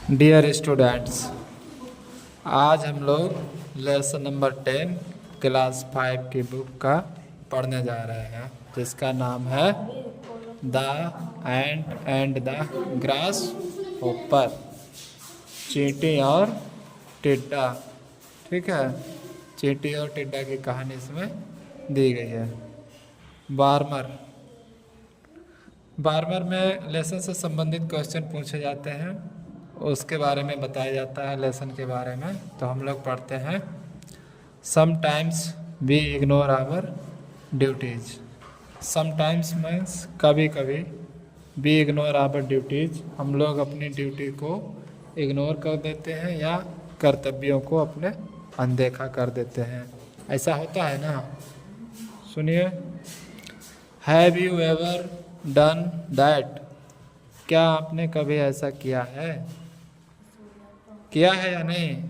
Dear students, आज हम लोग लेसन नंबर 10 क्लास 5 की बुक का पढ़ने जा रहे हैं, जिसका नाम है the ant and the grass hopper, चींटी और टिड्डा। ठीक है, चींटी और टिड्डा की कहानी इसमें दी गई है। बार्मर में लेसन से संबंधित क्वेश्चन पूछे जाते हैं, उसके बारे में बताया जाता है लेसन के बारे में। तो हम लोग पढ़ते हैं, sometimes we ignore our duties. Sometimes means कभी कभी, वी इग्नोर आवर ड्यूटीज हम लोग अपनी ड्यूटी को इग्नोर कर देते हैं या कर्तव्यों को अपने अनदेखा कर देते हैं। ऐसा होता है ना। सुनिए, have you ever done that? क्या आपने कभी ऐसा किया है या नहीं?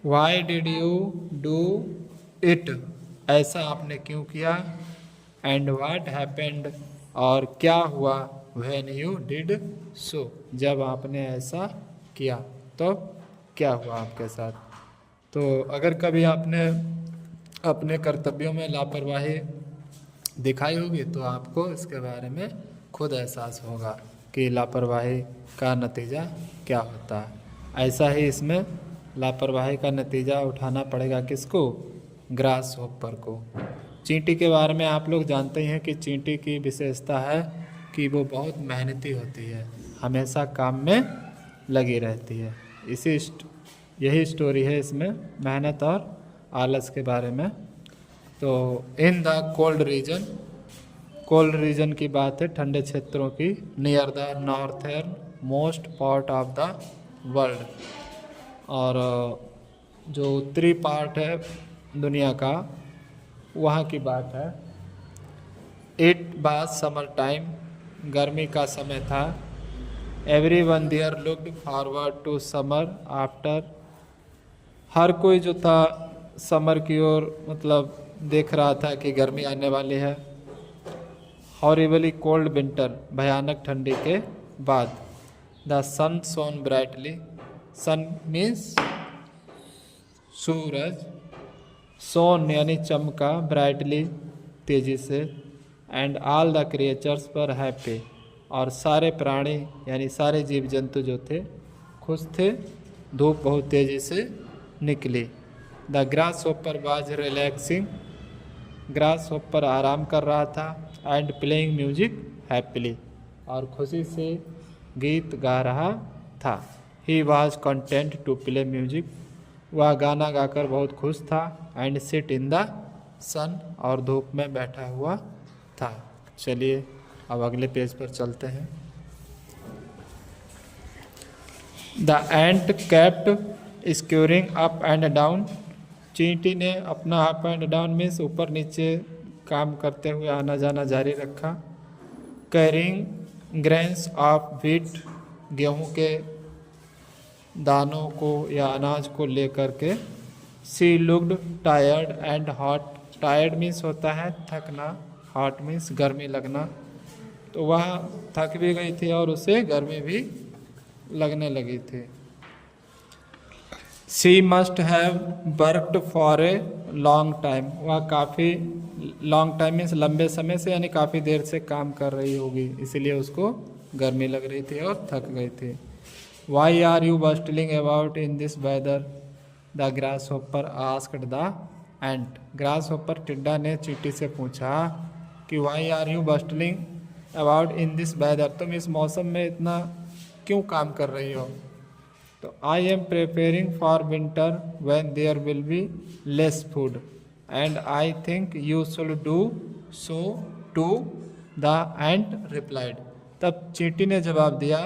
Why did you do it? ऐसा आपने क्यों किया? And what happened? और क्या हुआ? When you did so? जब आपने ऐसा किया तो क्या हुआ आपके साथ? तो अगर कभी आपने अपने कर्तव्यों में लापरवाही दिखाई होगी तो आपको इसके बारे में खुद एहसास होगा कि लापरवाही का नतीजा क्या होता है। ऐसा ही इसमें लापरवाही का नतीजा उठाना पड़ेगा किसको? ग्रास होपर को। चींटी के बारे में आप लोग जानते हैं कि चींटी की विशेषता है कि वो बहुत मेहनती होती है, हमेशा काम में लगी रहती है। यही स्टोरी है इसमें, मेहनत और आलस के बारे में। तो इन द कोल्ड रीजन की बात है, ठंडे क्षेत्रों की, near the northern most part of the world, और जो उत्तरी पार्ट है दुनिया का, वहाँ की बात है। इट वाज समर टाइम, गर्मी का समय था। Everyone there looked forward to summer after, हर कोई जो था समर की ओर मतलब देख रहा था कि गर्मी आने वाली है। हॉरिबली कोल्ड विंटर, भयानक ठंडी के बाद। The sun shone brightly, sun means सूरज, सोन यानी चमका, ब्राइटली तेजी से, and all the creatures were happy, और सारे प्राणी यानी सारे जीव जंतु जो थे खुश थे। धूप बहुत तेजी से निकली। The grasshopper was relaxing, grass hopper आराम कर रहा था। एंड प्लेइंग म्यूजिक हैप्पीली, और खुशी से गीत गा रहा था। He was content to play music, वह गाना गाकर बहुत खुश था। And sit in the sun, और धूप में बैठा हुआ था। चलिए अब अगले पेज पर चलते हैं। The ant kept scurrying up and down, चींटी ने अपना अप एंड डाउन मीन्स ऊपर नीचे काम करते हुए आना जाना जारी रखा। कैरिंग ग्रेन्स ऑफ व्हीट, गेहूं के दानों को या अनाज को लेकर के। She looked tired and hot, tired means होता है थकना, हॉट मीन्स गर्मी लगना। तो वह थक भी गई थी और उसे गर्मी भी लगने लगी थी। She must have worked for a long time, वह काफ़ी लॉन्ग टाइम मीन्स लंबे समय से यानी काफ़ी देर से काम कर रही होगी, इसीलिए उसको गर्मी लग रही थी और थक गई थी। Why are you bustling about in this weather? The grasshopper asked the ant, grasshopper टिड्डा ने चींटी से पूछा कि why are you bustling about in this weather, तुम इस मौसम में इतना क्यों काम कर रही हो? तो I am preparing for winter when there will be less food, and I think you should do so too, the ant replied. तब चींटी ने जवाब दिया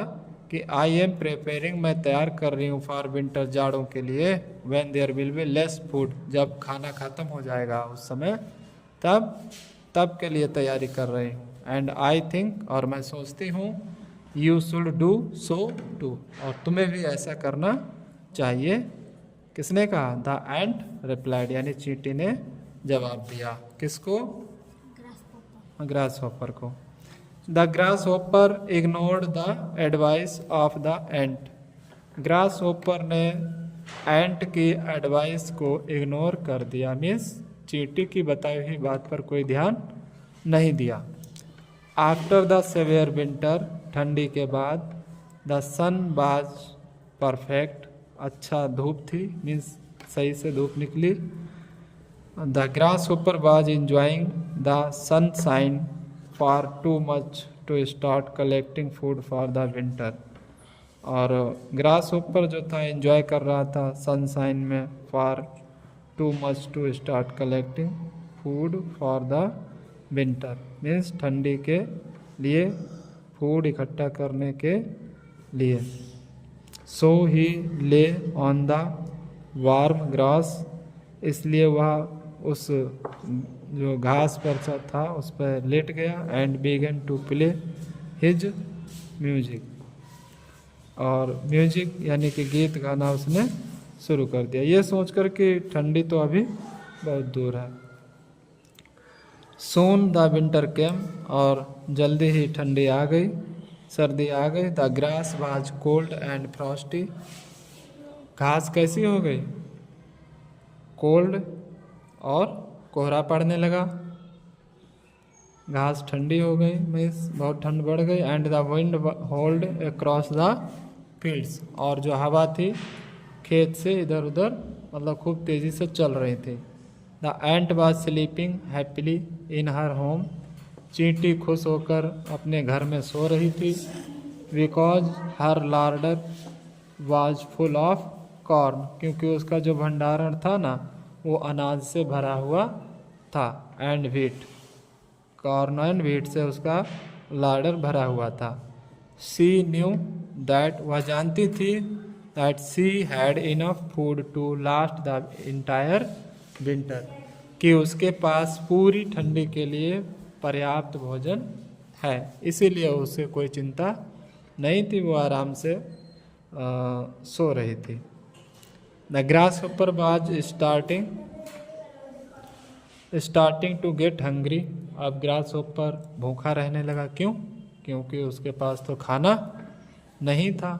कि आई एम प्रिपेयरिंग, मैं तैयार कर रही हूँ, फॉर विंटर जाड़ों के लिए, when there will be less food, जब खाना ख़त्म हो जाएगा उस समय, तब के लिए तैयारी कर रही हूँ। एंड आई थिंक, और मैं सोचती हूँ, you should do so too, और तुम्हें भी ऐसा करना चाहिए। किसने कहा? द एंट रिप्लाइड, यानी चींटी ने जवाब दिया। किसको? ग्रास हॉपर को। The grass hopper ignored the advice of the ant. Grass hopper ने एंट की एडवाइस को इग्नोर कर दिया, मीन्स चींटी की बताई हुई बात पर कोई ध्यान नहीं दिया। आफ्टर द सेवियर विंटर, ठंडी के बाद, द सन वाज परफेक्ट, अच्छा धूप थी, मीन्स सही से धूप निकली। The grasshopper was enjoying the sunshine for too much to start collecting food for the winter. और ग्रास होपर जो था एंजॉय कर रहा था सनशाइन में, for too much to start collecting food for the winter, means ठंडी के लिए फूड इकट्ठा करने के लिए। सो ही ले ऑन द वार्म ग्रास, इसलिए वह उस जो घास पर था उस पर लेट गया। And began to play his music, और म्यूजिक यानी कि गीत गाना उसने शुरू कर दिया, ये सोचकर कि ठंडी तो अभी बहुत दूर है। सून द विंटर केम, और जल्दी ही ठंडी आ गई, सर्दी आ गई। The grass was cold and Frosty, घास कैसी हो गई, कोल्ड, और कोहरा पड़ने लगा, घास ठंडी हो गई, मीन्स बहुत ठंड बढ़ गई। And the wind hold across the fields, और जो हवा थी खेत से इधर उधर मतलब खूब तेज़ी से चल रही थी। The ant was sleeping happily in her home, चींटी खुश होकर अपने घर में सो रही थी। Because her larder was full of corn, क्योंकि उसका जो भंडारण था ना वो अनाज से भरा हुआ था। And wheat, corn and wheat से उसका लार्डर भरा हुआ था। सी न्यू दैट, वह जानती थी, that she had enough food to last the entire winter, कि उसके पास पूरी ठंडी के लिए पर्याप्त भोजन है, इसीलिए उसे कोई चिंता नहीं थी, वो आराम से सो रही थी। The grasshopper was starting to get hungry, अब ग्रास होपर भूखा रहने लगा, क्यों, क्योंकि उसके पास तो खाना नहीं था।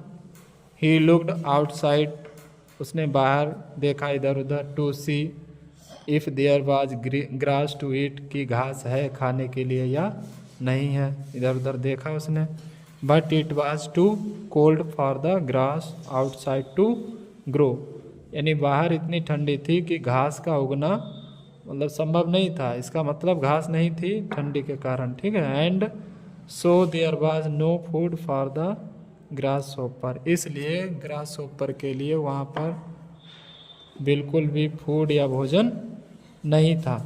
ही लुक्ड आउटसाइड, उसने बाहर देखा इधर उधर, to see if there was grass to eat, की घास है खाने के लिए या नहीं है, इधर उधर देखा उसने। But it was too cold for the grass outside to grow, यानी बाहर इतनी ठंडी थी कि घास का उगना मतलब संभव नहीं था, इसका मतलब घास नहीं थी ठंडी के कारण, ठीक है। And so there was no food for the grasshopper, इसलिए ग्रास होपर के लिए वहाँ पर बिल्कुल भी फूड या भोजन नहीं था।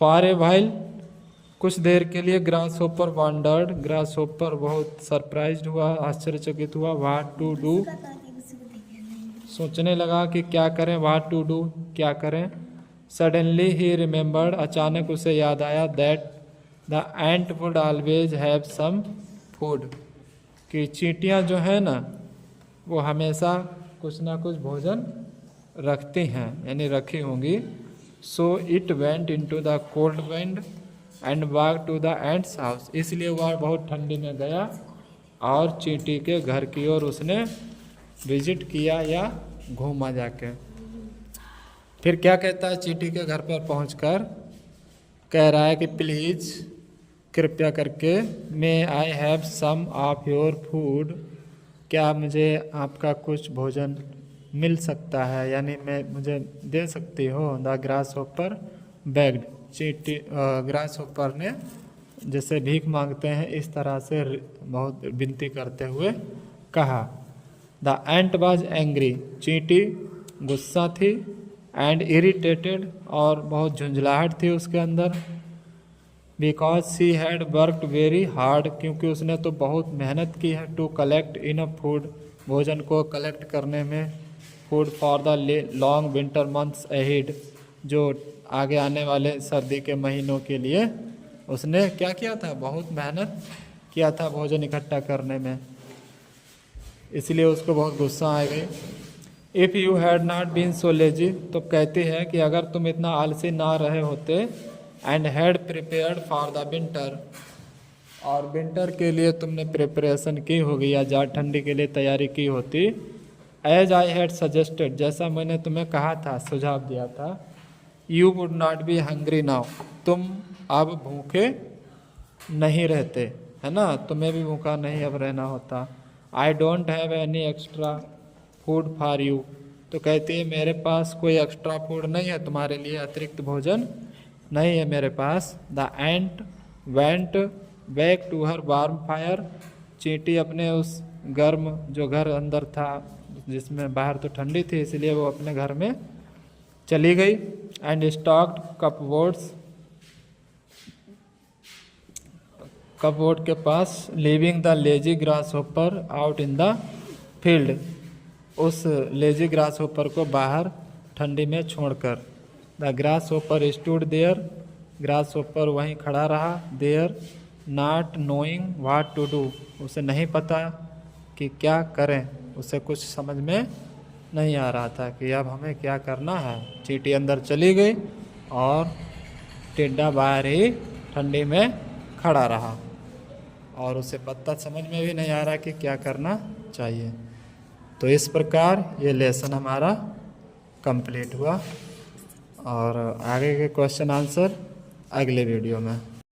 फॉर ए व्हाइल, कुछ देर के लिए grass hopper wandered, grass hopper बहुत सरप्राइज्ड हुआ, आश्चर्यचकित हुआ। व्हाट टू डू, सोचने लगा कि क्या करें, व्हाट टू डू, क्या करें। सडनली ही रिमेंबर्ड, अचानक उसे याद आया, that the ant would always have some food, कि चींटियाँ जो है ना वो हमेशा कुछ ना कुछ भोजन रखती हैं, यानी रखी होंगी। So it went into the cold wind and walk to the ant's house, इसलिए वह बहुत ठंडी में गया और चींटी के घर की ओर उसने विजिट किया या घूमा जाके। फिर क्या कहता है, चींटी के घर पर पहुंचकर कह रहा है कि प्लीज़, कृपया करके, may I have some of your food, क्या मुझे आपका कुछ भोजन मिल सकता है, यानी मुझे दे सकती हो। द ग्रास होपर बेग्ड, चींटी ग्रास होपर ने जैसे भीख मांगते हैं इस तरह से बहुत विनती करते हुए कहा। द एंट वाज एंग्री, चींटी गुस्सा थी। एंड इरिटेटेड, और बहुत झुंझलाहट थी उसके अंदर। Because she had worked very hard, क्योंकि उसने तो बहुत मेहनत की है। टू कलेक्ट इनफ फूड, भोजन को कलेक्ट करने में। Food for the long winter months ahead, जो आगे आने वाले सर्दी के महीनों के लिए उसने क्या किया था, बहुत मेहनत किया था भोजन इकट्ठा करने में, इसलिए उसको बहुत गुस्सा आ गई। If you had not been so lazy, तो कहती है कि अगर तुम इतना आलसी ना रहे होते। And had prepared for the winter, और विंटर के लिए तुमने प्रिपरेशन की होगी या जाड़ ठंडी के लिए तैयारी की होती। एज आई हैड सजेस्टेड, जैसा मैंने तुम्हें कहा था, सुझाव दिया था, you would not be hungry now, तुम अब भूखे नहीं रहते, है ना, तुम्हें भी भूखा नहीं अब रहना होता। I don't have any extra food for you, तो कहती है मेरे पास कोई एक्स्ट्रा फूड नहीं है, तुम्हारे लिए अतिरिक्त भोजन नहीं है मेरे पास। The ant went back to her warm fire, चींटी अपने उस गर्म जो घर अंदर था, जिसमें बाहर तो ठंडी थी इसलिए वो अपने घर में चली गई। एंड स्टॉक्ड कपबोर्ड के पास, leaving the lazy grasshopper out in the field, उस लेजी ग्रास होपर को बाहर ठंडी में छोड़कर। The grasshopper stood there, grasshopper वहीं खड़ा रहा। There not knowing what to do, उसे नहीं पता कि क्या करें, उसे कुछ समझ में नहीं आ रहा था कि अब हमें क्या करना है। चींटी अंदर चली गई और टिड्डा बाहर ही ठंडी में खड़ा रहा और उसे पता समझ में भी नहीं आ रहा कि क्या करना चाहिए। तो इस प्रकार ये लेसन हमारा कंप्लीट हुआ और आगे के क्वेश्चन आंसर अगले वीडियो में।